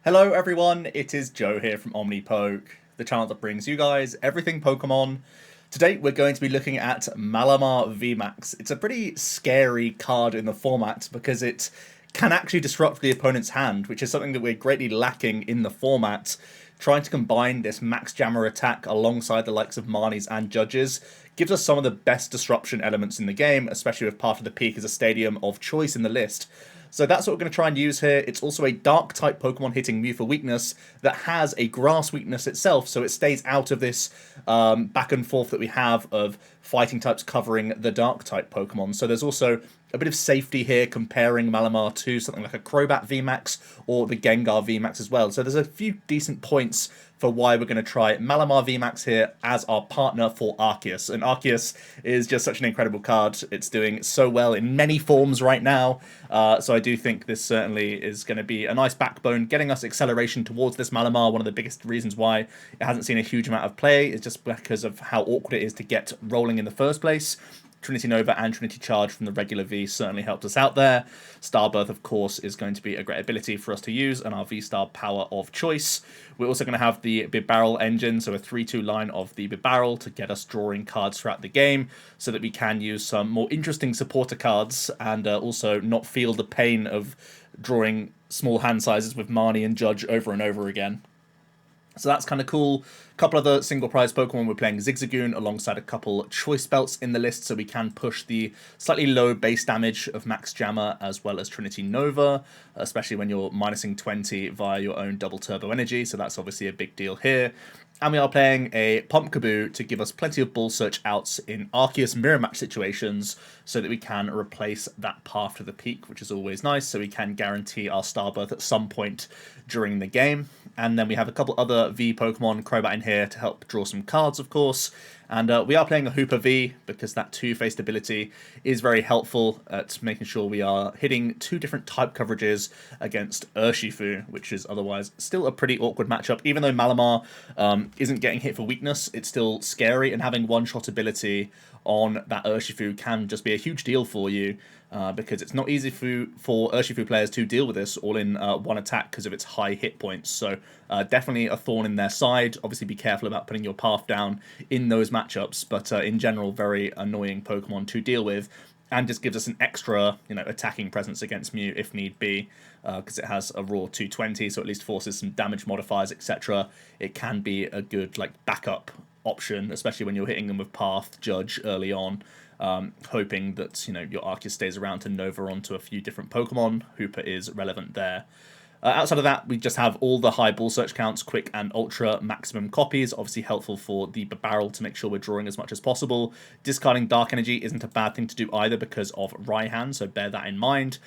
Hello everyone, it is Joe here from Omnipoke, the channel that brings you guys everything Pokemon. Today we're going to be looking at Malamar VMAX. It's a pretty scary card in the format because it can actually disrupt the opponent's hand, which is something that we're greatly lacking in the format. Trying to combine this Max Jammer attack alongside the likes of Marnies and Judges gives us some of the best disruption elements in the game, especially with Path of the Peak as a stadium of choice in the list. So that's what we're going to try and use here. It's also a Dark-type Pokemon hitting Mew for weakness that has a Grass weakness itself, so it stays out of this back and forth that we have of fighting types covering the Dark-type Pokemon. So there's also a bit of safety here comparing Malamar to something like a Crobat VMAX or the Gengar VMAX as well. So there's a few decent points for why we're going to try Malamar VMAX here as our partner for Arceus. And Arceus is just such an incredible card. It's doing so well in many forms right now. So I do think this certainly is going to be a nice backbone, getting us acceleration towards this Malamar. One of the biggest reasons why it hasn't seen a huge amount of play is just because of how awkward it is to get rolling in the first place. Trinity Nova and Trinity Charge from the regular V certainly helped us out there. Starbirth, of course, is going to be a great ability for us to use, and our V-Star power of choice. We're also going to have the Bibarel engine, so a 3-2 line of the Bibarel to get us drawing cards throughout the game, so that we can use some more interesting supporter cards, and also not feel the pain of drawing small hand sizes with Marnie and Judge over and over again. So that's kind of cool. A couple other single prize Pokemon. We're playing Zigzagoon alongside a couple Choice Belts in the list, so we can push the slightly low base damage of Max Jammer as well as Trinity Nova, especially when you're minusing 20 via your own double turbo energy, so that's obviously a big deal here. And we are playing a Pumpkaboo to give us plenty of ball search outs in Arceus mirror match situations so that we can replace that Path to the Peak, which is always nice, so we can guarantee our Starbirth at some point during the game. And then we have a couple other V Pokemon, Crobat in here to help draw some cards, of course. And we are playing a Hoopa V because that two-faced ability is very helpful at making sure we are hitting two different type coverages against Urshifu, which is otherwise still a pretty awkward matchup. Even though Malamar isn't getting hit for weakness, it's still scary, and having one-shot ability on that Urshifu can just be a huge deal for you. Because it's not easy for Urshifu players to deal with this all in one attack because of its high hit points. So definitely a thorn in their side. Obviously be careful about putting your path down in those matchups, but in general very annoying Pokemon to deal with, and just gives us an extra attacking presence against Mew if need be, because it has a raw 220, so at least forces some damage modifiers, etc. It can be a good backup option, especially when you're hitting them with Path, Judge early on. Hoping that your Arceus stays around to Nova onto a few different Pokemon. Hoopa is relevant there. Outside of that, we just have all the high ball search counts, quick and ultra maximum copies. Obviously helpful for the Bibarel to make sure we're drawing as much as possible. Discarding Dark Energy isn't a bad thing to do either because of Raihan, so bear that in mind.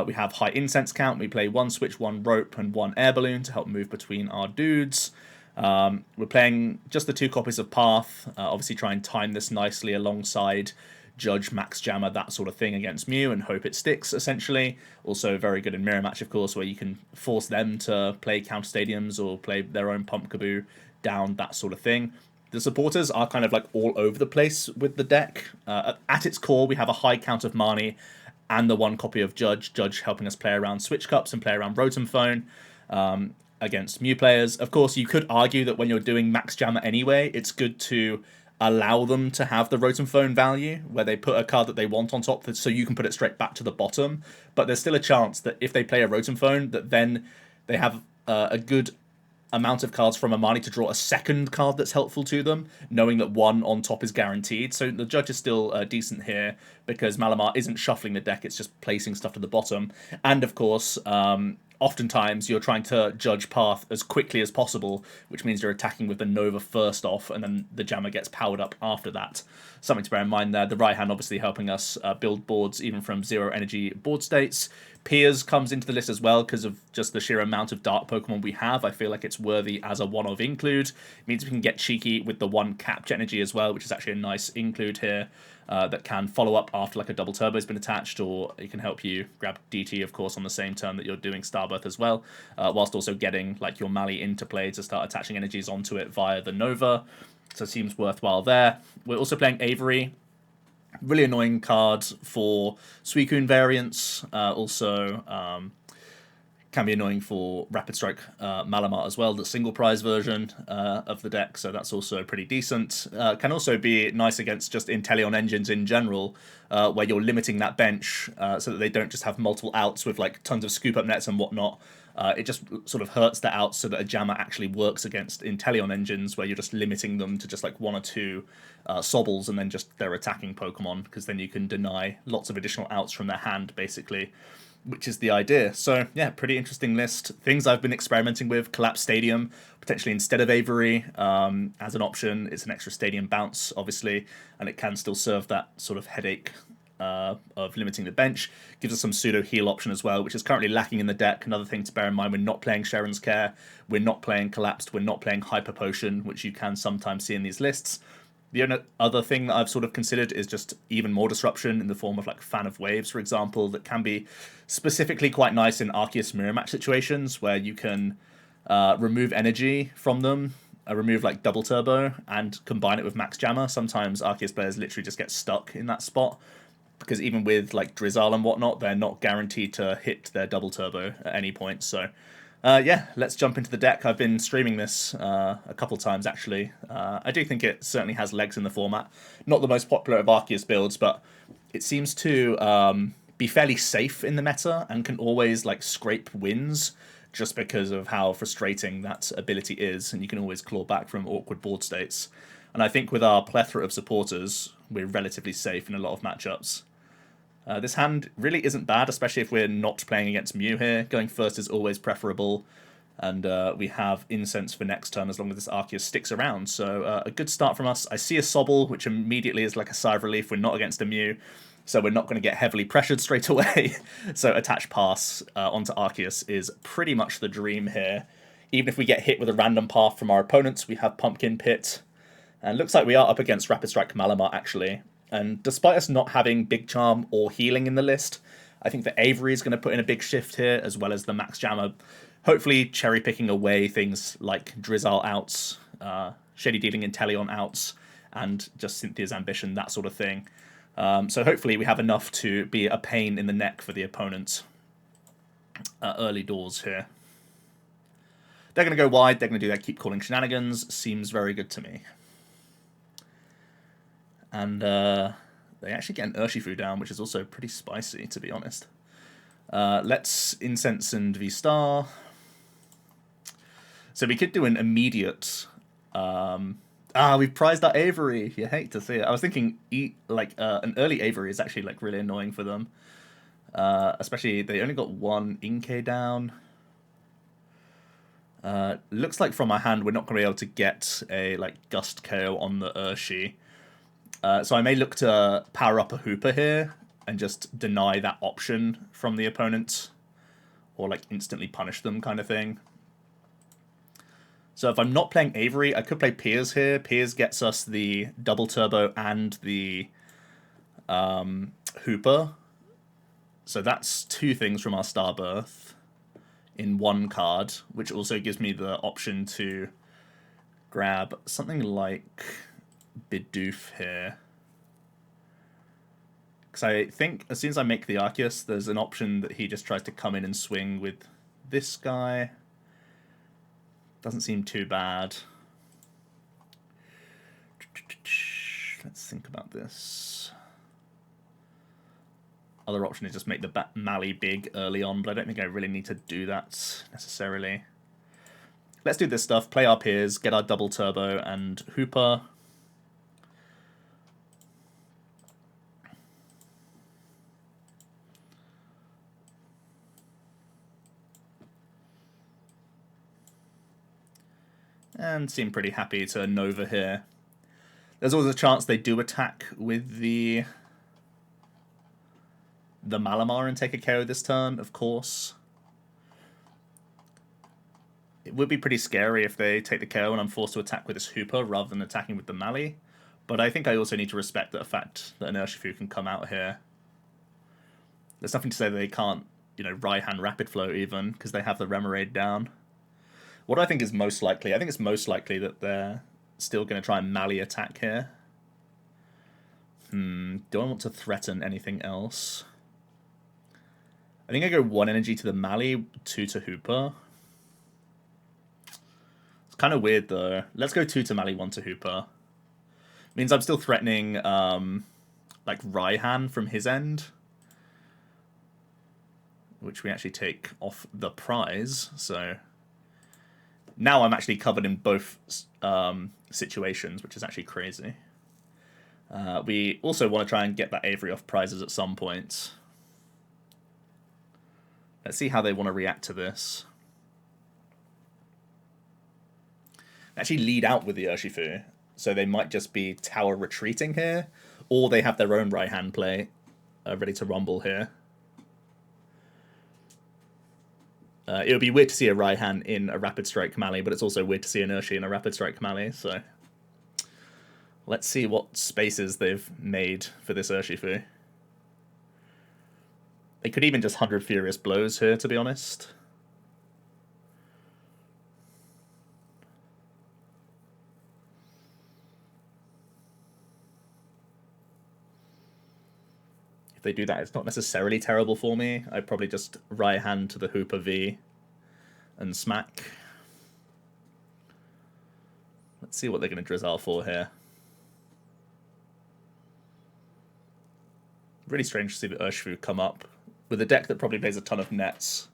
We have high incense count. We play one switch, one rope, and one air balloon to help move between our dudes. We're playing just the two copies of Path, obviously try and time this nicely alongside Judge, Max Jammer, that sort of thing against Mew and hope it sticks, essentially. Also very good in Mirror Match, of course, where you can force them to play counter stadiums or play their own Pumpkaboo down, that sort of thing. The supporters are kind of all over the place with the deck. At its core, we have a high count of Marnie and the one copy of Judge, Judge helping us play around Switch Cups and play around Rotom Phone. Against Mew players. Of course, you could argue that when you're doing Max Jammer anyway, it's good to allow them to have the Rotom Phone value, where they put a card that they want on top so you can put it straight back to the bottom. But there's still a chance that if they play a Rotom Phone, that then they have a good amount of cards from a Marnie to draw a second card that's helpful to them, knowing that one on top is guaranteed. So the Judge is still decent here, because Malamar isn't shuffling the deck, it's just placing stuff to the bottom. And of course, oftentimes you're trying to Judge Path as quickly as possible, which means you're attacking with the Nova first off, and then the Jammer gets powered up after that. Something to bear in mind there. The Raihan obviously helping us build boards even from zero energy board states. Piers comes into the list as well because of just the sheer amount of dark Pokemon we have. I feel like it's worthy as a one-of include. It means we can get cheeky with the one capped energy as well, which is actually a nice include here. That can follow up after a double turbo has been attached, or it can help you grab DT, of course, on the same turn that you're doing Starbirth as well, whilst also getting your Mali into play to start attaching energies onto it via the Nova. So it seems worthwhile there. We're also playing Avery. Really annoying card for Suicune variants. Also can be annoying for Rapid Strike Malamar as well, the single prize version of the deck, so that's also pretty decent. Can also be nice against just Inteleon engines in general, where you're limiting that bench so that they don't just have multiple outs with like tons of scoop up nets and whatnot. It just sort of hurts the outs so that a jammer actually works against Inteleon engines, where you're just limiting them to just like 1 or 2 Sobbles and then just their attacking Pokemon, because then you can deny lots of additional outs from their hand, basically, which is the idea. So yeah, pretty interesting list. Things I've been experimenting with: Collapse Stadium, potentially instead of Avery as an option. It's an extra stadium bounce, obviously, and it can still serve that sort of headache of limiting the bench. Gives us some pseudo heal option as well, which is currently lacking in the deck. Another thing to bear in mind: we're not playing Sharon's Care, we're not playing Collapsed, we're not playing Hyper Potion, which you can sometimes see in these lists. The only other thing that I've sort of considered is just even more disruption in the form of like Fan of Waves, for example, that can be specifically quite nice in Arceus mirror match situations, where you can remove energy from them, remove like Double Turbo, and combine it with Max Jammer. Sometimes Arceus players literally just get stuck in that spot, because even with like Drizzle and whatnot, they're not guaranteed to hit their Double Turbo at any point. So yeah, let's jump into the deck. I've been streaming this a couple times, actually. I do think it certainly has legs in the format. Not the most popular of Arceus builds, but it seems to be fairly safe in the meta and can always like scrape wins, just because of how frustrating that ability is, and you can always claw back from awkward board states. And I think with our plethora of supporters, we're relatively safe in a lot of matchups. This hand really isn't bad, especially if we're not playing against Mew here. Going first is always preferable, and we have Incense for next turn as long as this Arceus sticks around. So a good start from us. I see a Sobble, which immediately is like a sigh of relief. We're not against a Mew, so we're not going to get heavily pressured straight away. So attach pass onto Arceus is pretty much the dream here. Even if we get hit with a random path from our opponents, we have Pumpkin Pit. And looks like we are up against Rapid Strike Malamar, actually. And despite us not having Big Charm or Healing in the list, I think that Avery is going to put in a big shift here, as well as the Max Jammer, hopefully cherry-picking away things like Drizzle outs, Shady Dealing Inteleon outs, and just Cynthia's Ambition, that sort of thing. So hopefully we have enough to be a pain in the neck for the opponent early doors here. They're going to go wide, they're going to do their keep calling shenanigans, seems very good to me. And they actually get an Urshifu down, which is also pretty spicy, to be honest. Let's Incense and VSTAR. So we could do an immediate... we've prized our Avery. You hate to see it. I was thinking an early Avery is actually like really annoying for them. Especially they only got 1 Inkay down. Looks like from our hand we're not going to be able to get a like Gust KO on the Urshi. So I may look to power up a Hoopa here and just deny that option from the opponent, or like instantly punish them kind of thing. So if I'm not playing Avery, I could play Piers here. Piers gets us the Double Turbo and the Hoopa. So that's 2 things from our Starbirth in 1 card, which also gives me the option to grab something like Bidoof here, because I think as soon as I make the Arceus, there's an option that he just tries to come in and swing with this guy. Doesn't seem too bad. Let's think about this. Other option is just make the Mally big early on, but I don't think I really need to do that necessarily. Let's do this stuff, play our Piers, get our Double Turbo and Hoopa. And seem pretty happy to Nova here. There's always a chance they do attack with the Malamar and take a KO this turn, of course. It would be pretty scary if they take the KO and I'm forced to attack with this Hoopa rather than attacking with the Mally. But I think I also need to respect the fact that an Urshifu can come out here. There's nothing to say that they can't, you know, Raihan Rapid Flow even, because they have the Remoraid down. What I think is most likely, I think it's most likely that they're still going to try and Mally attack here. Do I want to threaten anything else? I think I go 1 energy to the Mali, 2 to Hoopa. It's kind of weird though. Let's go 2 to Mali, 1 to Hoopa. Means I'm still threatening like Raihan from his end, which we actually take off the prize. So now I'm actually covered in both situations, which is actually crazy. We also want to try and get that Avery off prizes at some point. Let's see how they want to react to this. They actually lead out with the Urshifu, so they might just be tower retreating here, or they have their own Raihan play ready to rumble here. It would be weird to see a Raihan in a Rapid Strike Mali, but it's also weird to see an Urshi in a Rapid Strike Mali, so let's see what spaces they've made for this Urshifu. They could even just 100 Furious Blows here, to be honest. If they do that, it's not necessarily terrible for me. I'd probably just Raihan to the Hoopa V and smack. Let's see what they're going to Drizzle for here. Really strange to see the Urshifu come up. With a deck that probably plays a ton of nets,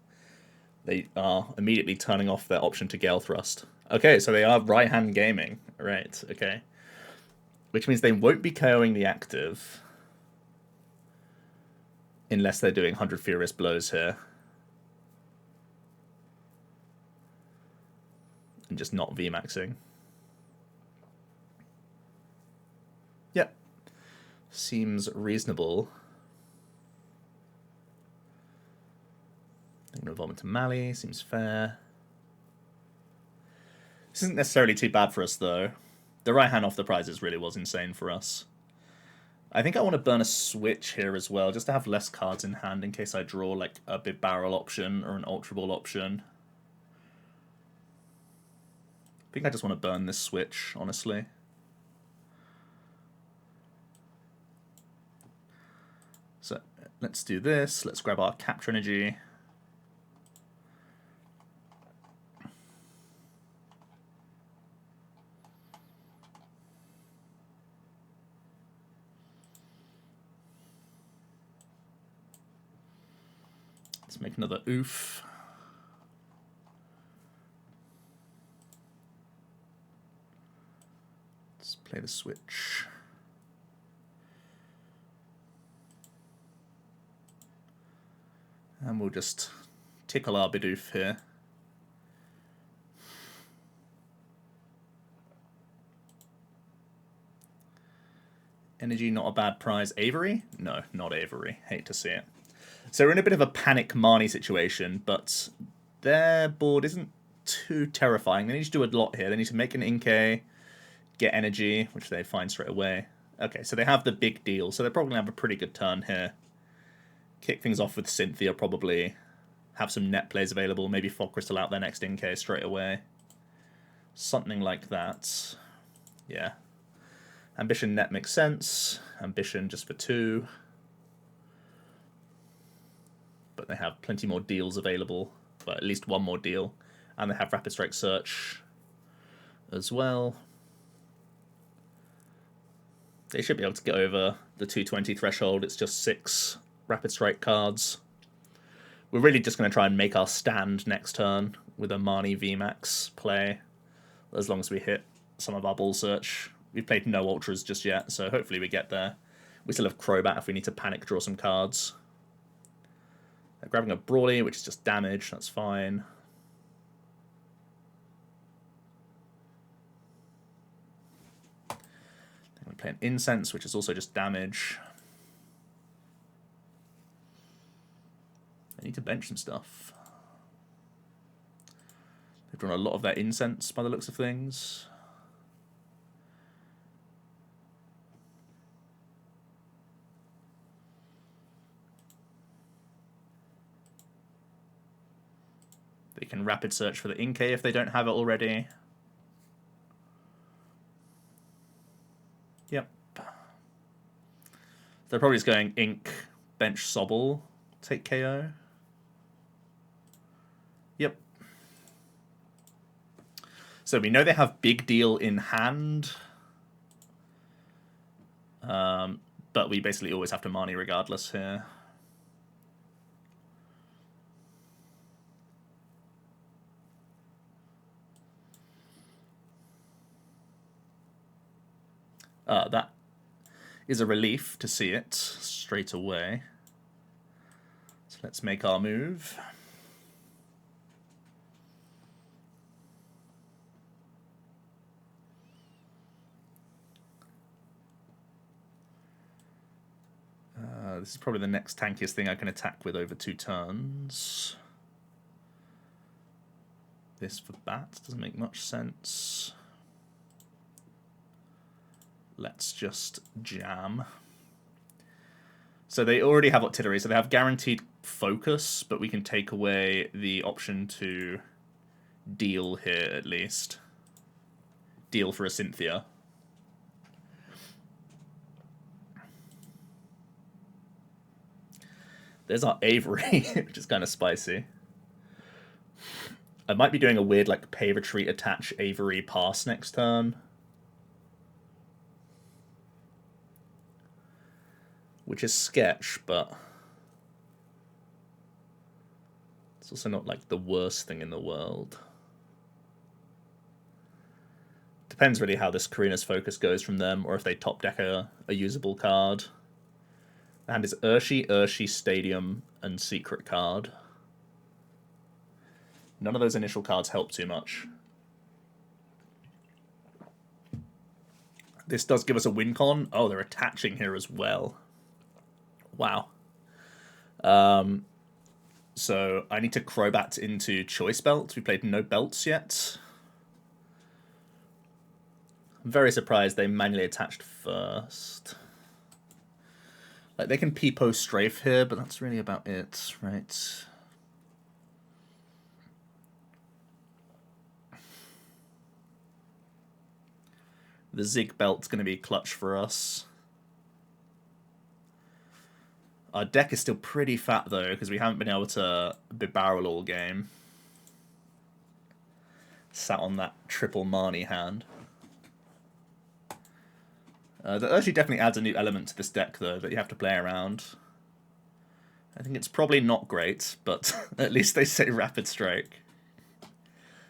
they are immediately turning off their option to Gale Thrust. Okay, so they are Raihan gaming. Right, okay. Which means they won't be KOing the active unless they're doing 100 Furious Blows here. And just not VMAXing. Yep. Seems reasonable. I'm going to evolve into Mali, seems fair. This isn't necessarily too bad for us, though. The Raihan off the prizes really was insane for us. I think I want to burn a switch here as well, just to have less cards in hand in case I draw like a Bibarel option or an Ultra Ball option. I think I just want to burn this switch, honestly. So let's do this. Let's grab our Capture Energy. Let's make another oof. Let's play the switch. And we'll just tickle our Bidoof here. Energy, not a bad prize. Avery? No, not Avery. Hate to see it. So we're in a bit of a panic Marnie situation, but their board isn't too terrifying. They need to do a lot here. They need to make an Inkay, get energy, which they find straight away. Okay, so they have the big deal, so they're probably going to have a pretty good turn here. Kick things off with Cynthia, probably. Have some net plays available, maybe Fog Crystal out their next Inkay straight away. Something like that. Yeah. Ambition net makes sense. Ambition just for 2. But they have plenty more deals available, but at least one more deal. And they have Rapid Strike Search as well. They should be able to get over the 220 threshold. It's just 6 Rapid Strike cards. We're really just going to try and make our stand next turn with a Marnie VMAX play, as long as we hit some of our Ball Search. We've played no Ultras just yet, so hopefully we get there. We still have Crobat if we need to panic draw some cards. They're grabbing a Brawly, which is just damage, that's fine. They're going to play an Incense, which is also just damage. They need to bench some stuff. They've drawn a lot of their Incense by the looks of things. They can Rapid Search for the Inkay if they don't have it already. Yep. They're probably just going Ink, bench Sobble, take KO. So we know they have Big Deal in hand. But we basically always have to Marnie regardless here. That is a relief to see it straight away. So let's make our move. This is probably the next tankiest thing I can attack with over 2 turns. This for bat doesn't make much sense. Let's just jam. So they already have artillery, so they have guaranteed focus, but we can take away the option to deal here at least. Deal for a Cynthia. There's our Avery, which is kind of spicy. I might be doing a weird like pay retreat attach Avery pass next turn. Which is sketch, but it's also not like the worst thing in the world. Depends really how this Karina's focus goes from them, or if they top deck a usable card. And it's Urshi, Stadium, and Secret card. None of those initial cards help too much. This does give us a win con. Oh, they're attaching here as well. Wow. So I need to Crobat into Choice Belt. We played no belts yet. I'm very surprised they manually attached first. Like, they can Peepo Strafe here, but that's really about it, right? The Zig Belt's going to be clutch for us. Our deck is still pretty fat, though, because we haven't been able to Bibarel all game. Sat on that triple Marnie hand. That actually definitely adds a new element to this deck, though, that you have to play around. I think it's probably not great, but at least they say Rapid Strike.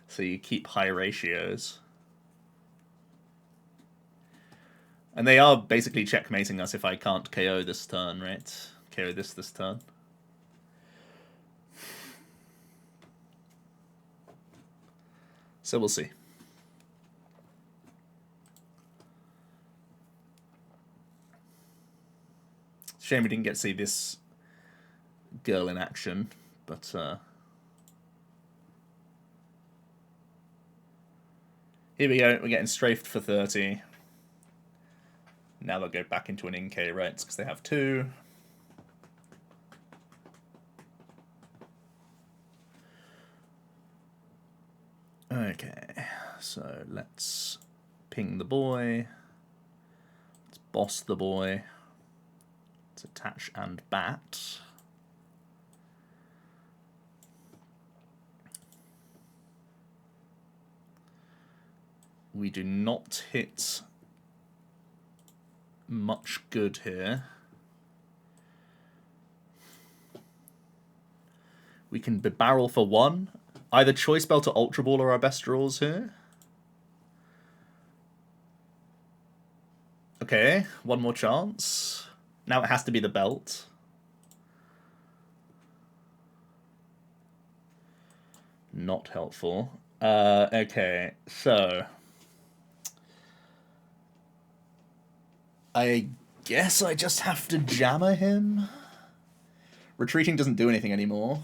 So you keep high ratios. And they are basically checkmating us if I can't KO this turn, right? KO this turn. So we'll see. Shame we didn't get to see this girl in action, but here we go. We're getting strafed for 30. Now they'll go back into an in-K, right? Because they have 2. Okay, so let's ping the boy. Let's boss the boy. Let's attach and bat. We do not hit much good here. We can Bibarel for 1. Either Choice Belt or Ultra Ball are our best draws here. Okay, 1 more chance. Now it has to be the belt. Not helpful. Okay, so I guess I just have to jammer him. Retreating doesn't do anything anymore.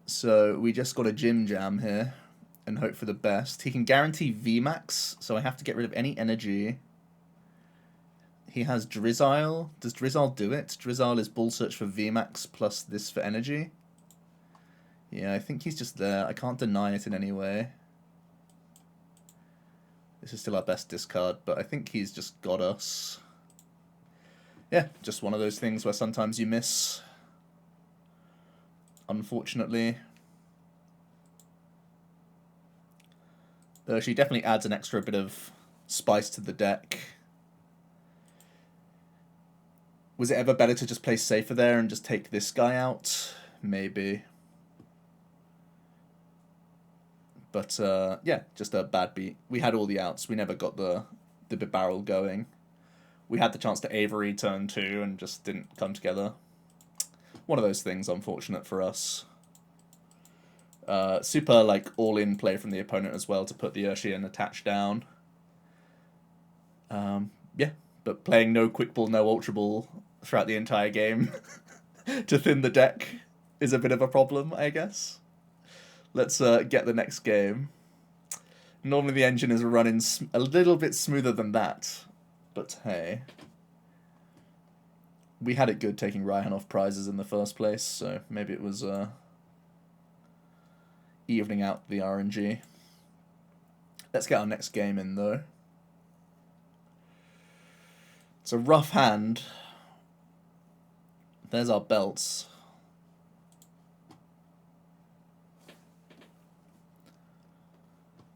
So we just got a Gym Jam here and hope for the best. He can guarantee VMAX, so I have to get rid of any energy. He has Drizzile. Does Drizzile do it? Drizzile is Bull Search for VMAX plus this for energy. Yeah, I think he's just there. I can't deny it in any way. This is still our best discard, but I think he's just got us. Yeah, just one of those things where sometimes you miss. Unfortunately. She definitely adds an extra bit of spice to the deck. Was it ever better to just play safer there and just take this guy out? Maybe. But, yeah, just a bad beat. We had all the outs. We never got the Bibarel going. We had the chance to Avery turn 2 and just didn't come together. One of those things, unfortunate for us. Super, like, all-in play from the opponent as well to put the Urshian attached down. Yeah, but playing no Quick Ball, no Ultra Ball throughout the entire game to thin the deck is a bit of a problem, I guess. Let's get the next game. Normally the engine is running a little bit smoother than that, but hey. We had it good taking Raihan off prizes in the first place, so maybe it was evening out the RNG. Let's get our next game in, though. It's a rough hand. There's our belts.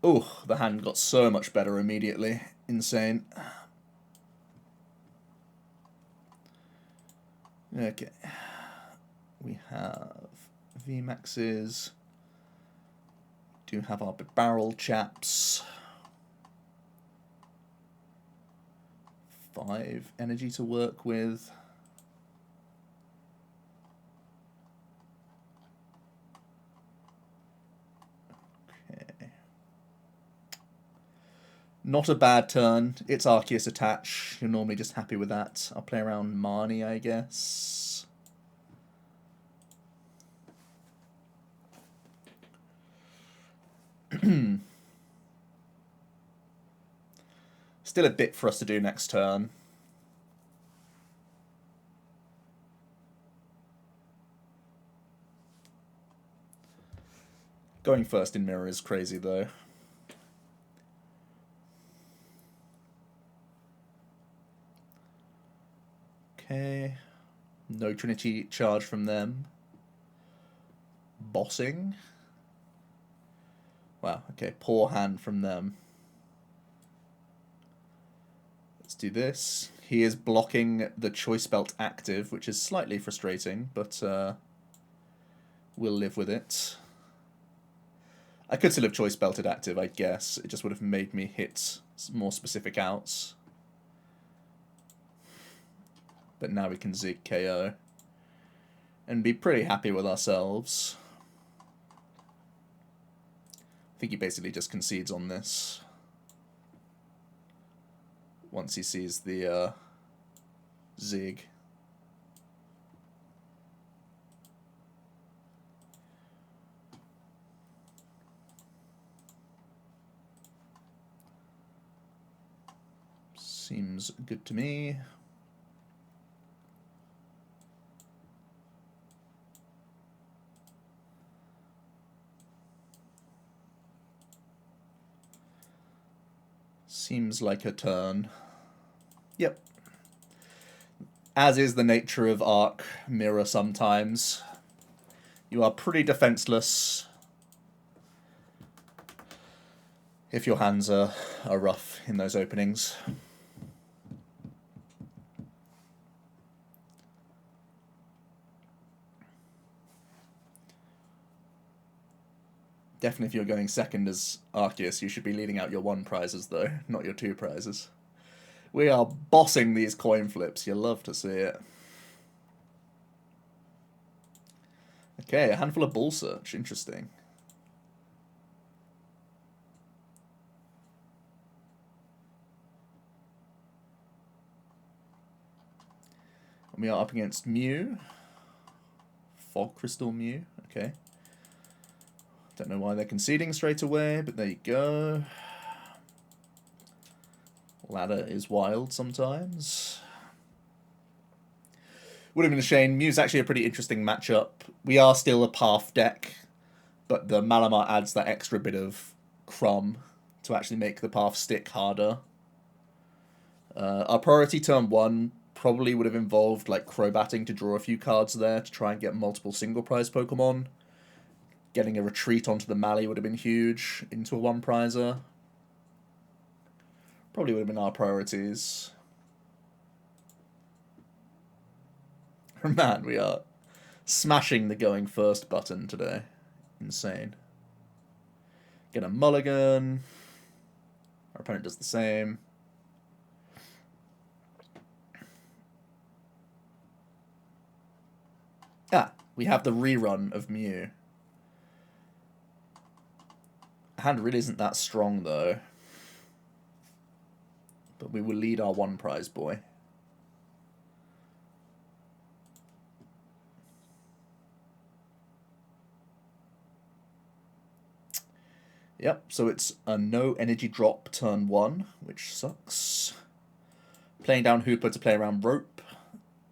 Oh, the hand got so much better immediately. Insane. Okay. We have VMAXs. Do have our Bibarel chaps. 5 energy to work with. Okay. Not a bad turn. It's Arceus attach. You're normally just happy with that. I'll play around Marnie, I guess. Still a bit for us to do next turn. Going first in mirror is crazy, though. Okay. No Trinity charge from them. Bossing. Wow, okay. Poor hand from them. Let's do this. He is blocking the Choice Belt active, which is slightly frustrating, but we'll live with it. I could still have Choice Belted active, I guess. It just would have made me hit more specific outs. But now we can Zig KO and be pretty happy with ourselves. I think he basically just concedes on this once he sees the Zig. Seems good to me. Seems like a turn. Yep. As is the nature of Arc Mirror sometimes. You are pretty defenseless if your hands are rough in those openings. Definitely if you're going second as Arceus, you should be leading out your 1 prizes, though, not your 2 prizes. We are bossing these coin flips. You'll love to see it. Okay, a handful of Ball Search. Interesting. And we are up against Mew. Fog Crystal Mew. Okay. Don't know why they're conceding straight away, but there you go. Ladder is wild sometimes. Would have been a shame. Mew's actually a pretty interesting matchup. We are still a path deck, but the Malamar adds that extra bit of crumb to actually make the path stick harder. Our priority turn 1 probably would have involved like Crobatting to draw a few cards there to try and get multiple single prize Pokemon. Getting a retreat onto the Mally would have been huge into a 1-prizer. Probably would have been our priorities. Man, we are smashing the going first button today. Insane. Get a mulligan. Our opponent does the same. Ah, we have the rerun of Mew. Hand really isn't that strong though. But we will lead our one prize boy. Yep, so it's a no energy drop turn 1, which sucks. Playing down Hoopa to play around Rope,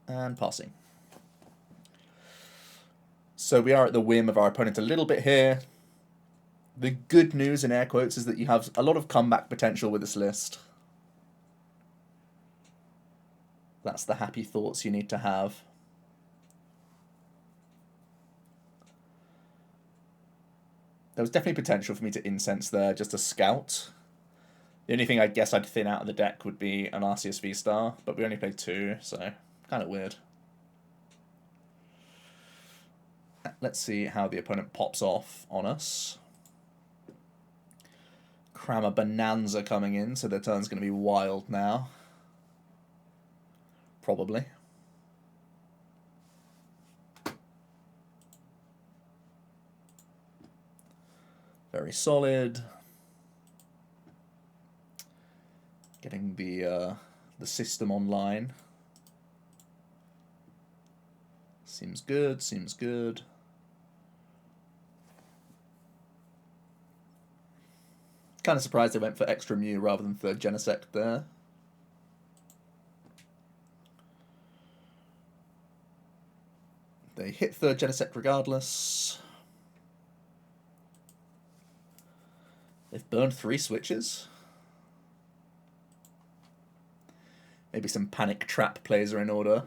and passing. So we are at the whim of our opponent a little bit here. The good news, in air quotes, is that you have a lot of comeback potential with this list. That's the happy thoughts you need to have. There was definitely potential for me to incense there, just a scout. The only thing I guess I'd thin out of the deck would be an Arceus V-Star, but we only played 2, so kind of weird. Let's see how the opponent pops off on us. Cram a Bonanza coming in, so their turn's going to be wild now. Probably. Very solid. Getting the system online. Seems good, seems good. Kind of surprised they went for extra Mew rather than third Genesect there. They hit third Genesect regardless. They've burned 3 switches. Maybe some panic trap plays are in order.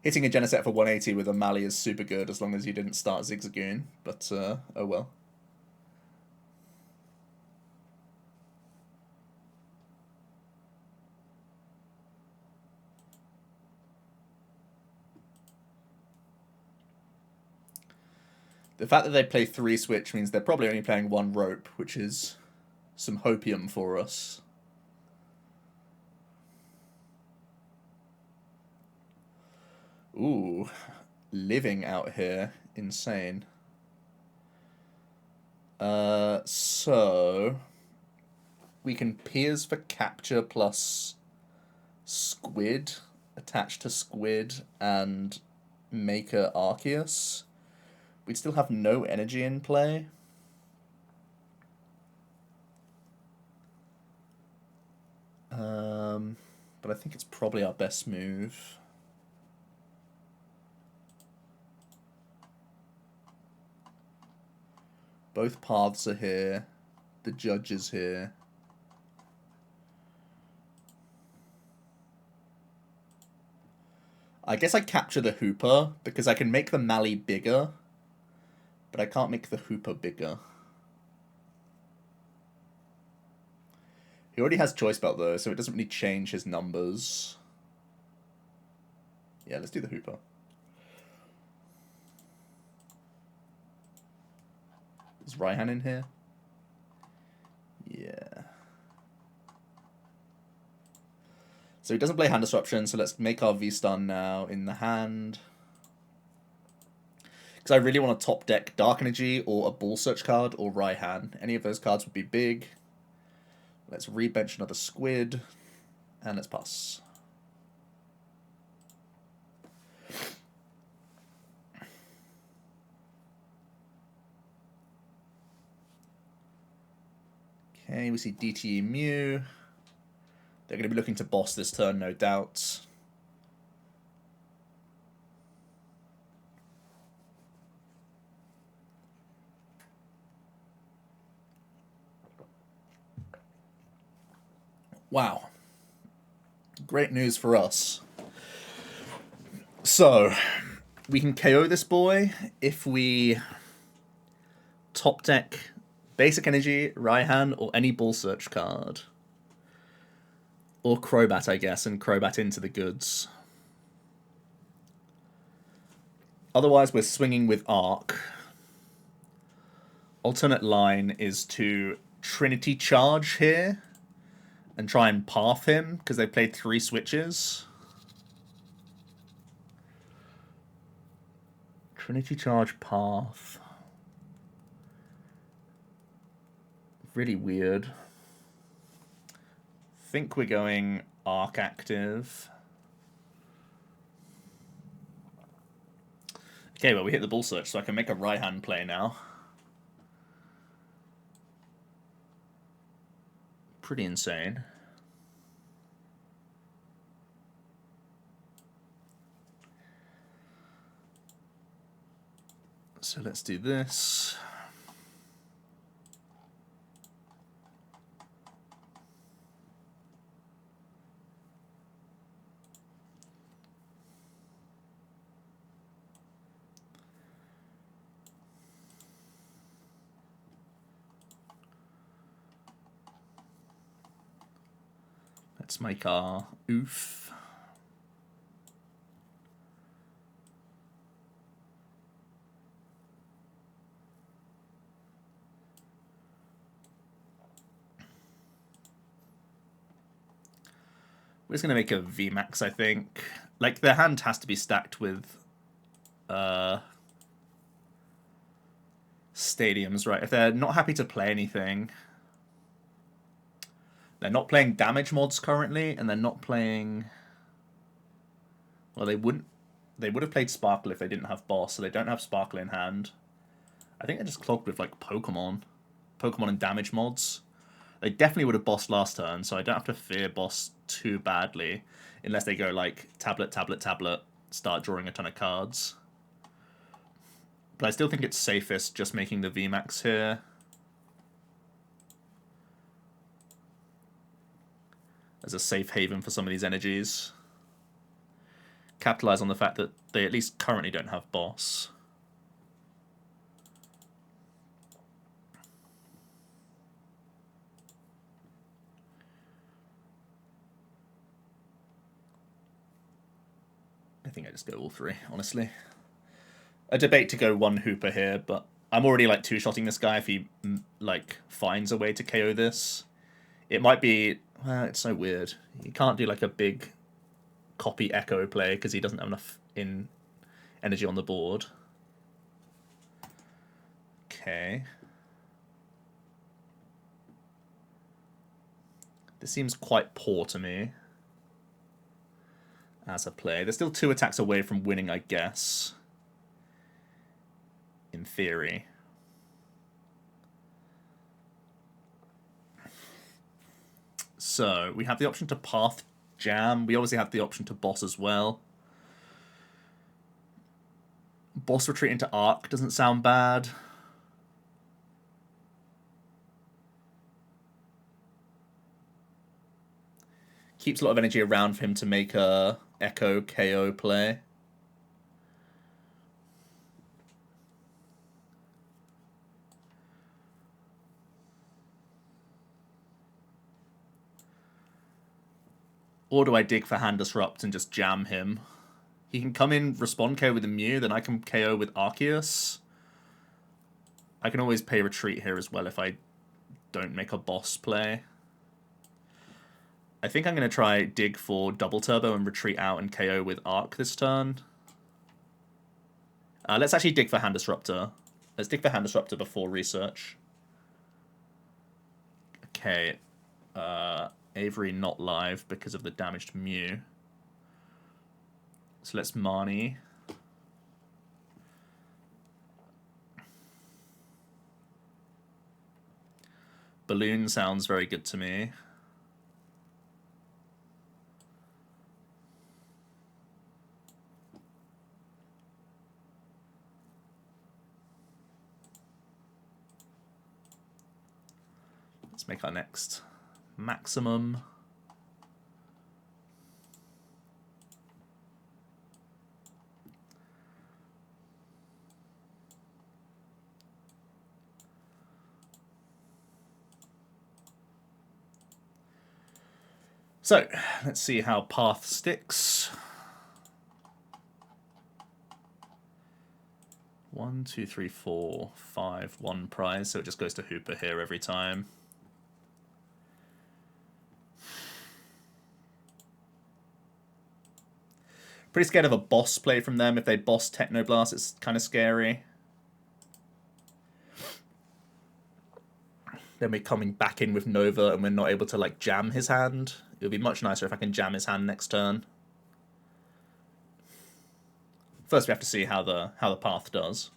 Hitting a Genesect for 180 with a Mally is super good as long as you didn't start Zigzagoon, but oh well. The fact that they play 3 switch means they're probably only playing 1 rope, which is some hopium for us. Ooh, living out here. Insane. So we can Piers for capture plus Squid, attached to Squid, and make a Arceus. We'd still have no energy in play. But I think it's probably our best move. Both paths are here. The Judge is here. I guess I capture the Hoopa because I can make the Mally bigger. But I can't make the Hoopa bigger. He already has Choice Belt though, so it doesn't really change his numbers. Yeah, let's do the Hoopa. Is Raihan in here? Yeah. So he doesn't play hand disruption, so let's make our V-Stun now in the hand. Because I really want to top deck Dark Energy or a Ball Search card or Raihan. Any of those cards would be big. Let's rebench another Squid. And let's pass. Okay, we see DTE Mew. They're going to be looking to boss this turn, no doubt. Wow. Great news for us. So, we can KO this boy if we top deck Basic Energy, Raihan, or any Ball Search card. Or Crobat, I guess, and Crobat into the goods. Otherwise, we're swinging with Arc. Alternate line is to Trinity Charge here and try and path him, because they played 3 switches. Trinity Charge path. Really weird. Think we're going Arc active. Okay, well, we hit the Ball Search, so I can make a Raihan play now. Pretty insane. So let's do this. Let's make our oof. We're just going to make a VMAX, I think. Like, their hand has to be stacked with stadiums, right? If they're not happy to play anything... They're not playing damage mods currently, and they're not playing... Well, they would have played Sparkle if they didn't have Boss, so they don't have Sparkle in hand. I think they're just clogged with, like, Pokemon and damage mods. They definitely would have bossed last turn, so I don't have to fear boss too badly, unless they go, like, tablet, tablet, tablet, start drawing a ton of cards. But I still think it's safest just making the VMAX here. As a safe haven for some of these energies. Capitalize on the fact that they at least currently don't have boss. I think I just go all 3, honestly. A debate to go 1 Hoopa here, but I'm already like 2-shotting this guy if he like finds a way to KO this. It might be... Well, it's so weird. You can't do like a big copy echo play because he doesn't have enough energy on the board. Okay. This seems quite poor to me as a play. They're still 2 attacks away from winning, I guess. In theory. So, we have the option to path jam. We obviously have the option to boss as well. Boss retreat into Arc doesn't sound bad. Keeps a lot of energy around for him to make a Echo KO play. Or do I dig for Hand Disrupt and just jam him? He can come in, respond KO with a Mew, then I can KO with Arceus. I can always pay retreat here as well if I don't make a boss play. I think I'm going to try dig for double turbo and retreat out and KO with Arc this turn. Let's actually dig for Hand Disruptor. Let's dig for Hand Disruptor before research. Okay. Avery not live because of the damaged Mew. So let's Marnie. Balloon sounds very good to me. Let's make our next maximum. So, let's see how Path sticks. 1, 2, 3, 4, 5, 1 prize, so it just goes to Hoopa here every time. Pretty scared of a boss play from them. If they boss Technoblast, it's kind of scary. Then we're coming back in with Nova and we're not able to like jam his hand. It would be much nicer if I can jam his hand next turn. First we have to see how the Path does.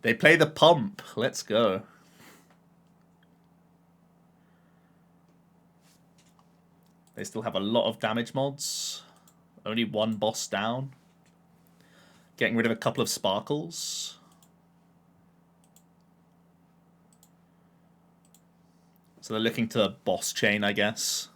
They play the Pump. Let's go. They still have a lot of damage mods. Only 1 boss down. Getting rid of a couple of Sparkles. So they're looking to boss chain, I guess.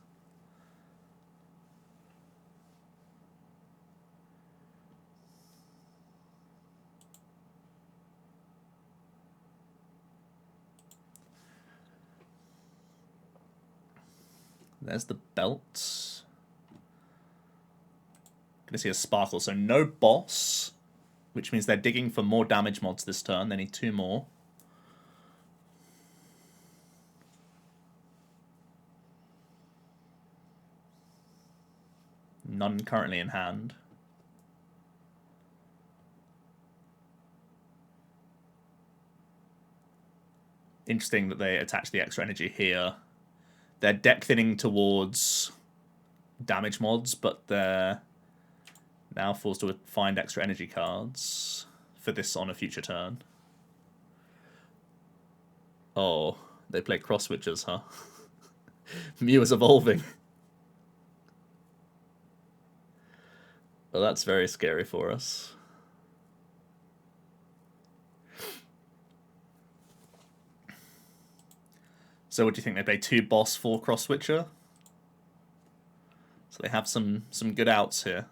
There's the belt. Gonna see a Sparkle, so no boss, which means they're digging for more damage mods this turn. They need 2 more. None currently in hand. Interesting that they attach the extra energy here. They're deck thinning towards damage mods, but they're now forced to find extra energy cards for this on a future turn. Oh, they play cross switches, huh? Mew is evolving. Well, that's very scary for us. So what do you think? They play 2 boss, 4 cross switcher? So they have some good outs here.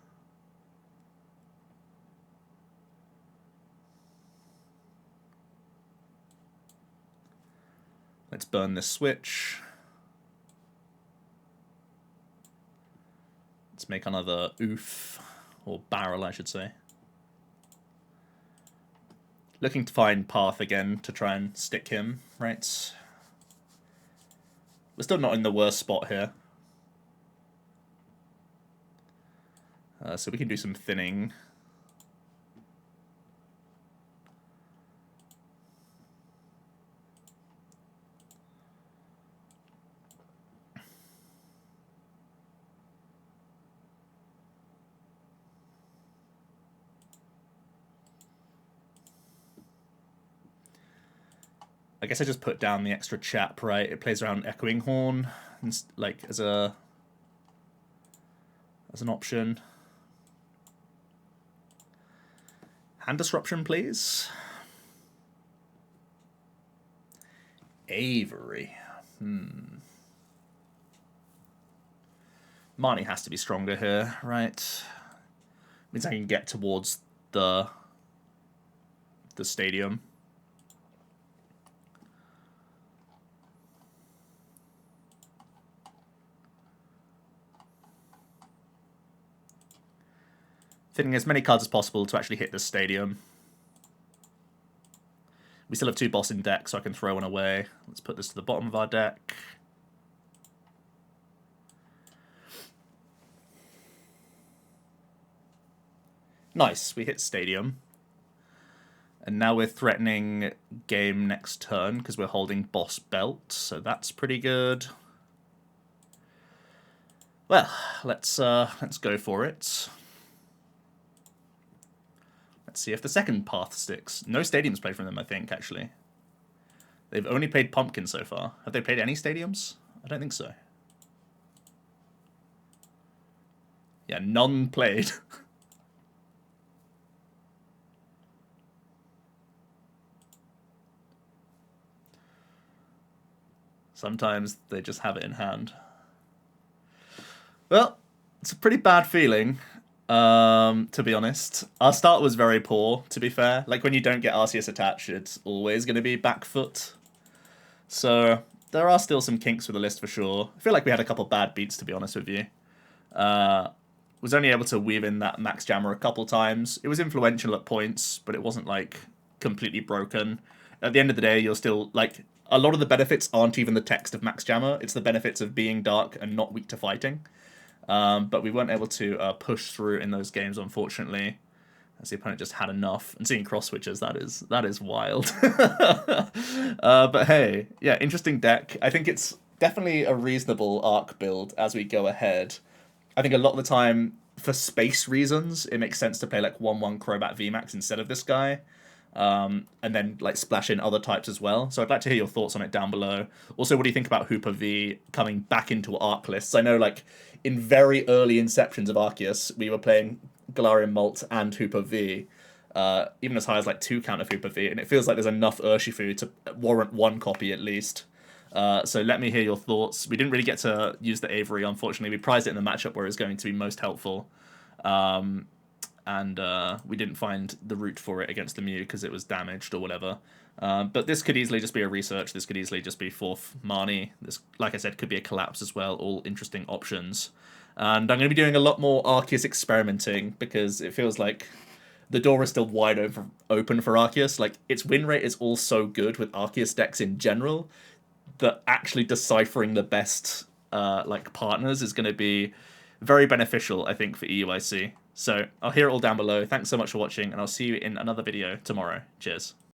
Let's burn this switch. Let's make another oof, or barrel I should say. Looking to find Path again to try and stick him, right? We're still not in the worst spot here. So we can do some thinning. I guess I just put down the extra chap, right? It plays around Echoing Horn, and, like as an option. Hand Disruption, please. Avery. Marnie has to be stronger here, right? Means I can get towards the stadium. Thinning as many cards as possible to actually hit the stadium. We still have 2 boss in deck, so I can throw one away. Let's put this to the bottom of our deck. Nice, we hit stadium. And now we're threatening game next turn because we're holding boss belt, so that's pretty good. Well, let's go for it. Let's see if the second Path sticks. No stadiums played from them, I think, actually. They've only played Pumpkin so far. Have they played any stadiums? I don't think so. Yeah, none played. Sometimes they just have it in hand. Well, it's a pretty bad feeling. To be honest, our start was very poor, to be fair. Like, when you don't get Arceus attached, it's always going to be back foot. So, there are still some kinks with the list for sure. I feel like we had a couple bad beats, to be honest with you. Was only able to weave in that Max Jammer a couple times. It was influential at points, but it wasn't, like, completely broken. At the end of the day, you're still, like, a lot of the benefits aren't even the text of Max Jammer. It's the benefits of being dark and not weak to fighting. But we weren't able to push through in those games, unfortunately, as the opponent just had enough. And seeing cross switches, that is wild. But hey, yeah, interesting deck. I think it's definitely a reasonable arc build as we go ahead. I think a lot of the time, for space reasons, it makes sense to play like 1/1 Crobat VMAX instead of this guy. And then like splash in other types as well. So I'd like to hear your thoughts on it down below. Also, what do you think about Hoopa V coming back into arc lists? I know like in very early inceptions of Arceus, we were playing Galarian Malt and Hoopa V, even as high as like 2 count of Hoopa V, and it feels like there's enough Urshifu to warrant 1 copy at least. So let me hear your thoughts. We didn't really get to use the Avery, unfortunately. We prized it in the matchup where it was going to be most helpful. And we didn't find the route for it against the Mew because it was damaged or whatever. But this could easily just be a research. This could easily just be 4th Marnie. This, like I said, could be a collapse as well. All interesting options. And I'm going to be doing a lot more Arceus experimenting because it feels like the door is still wide open for Arceus. Like, its win rate is all so good with Arceus decks in general that actually deciphering the best like partners is going to be very beneficial, I think, for EUIC. So I'll hear it all down below. Thanks so much for watching, and I'll see you in another video tomorrow. Cheers.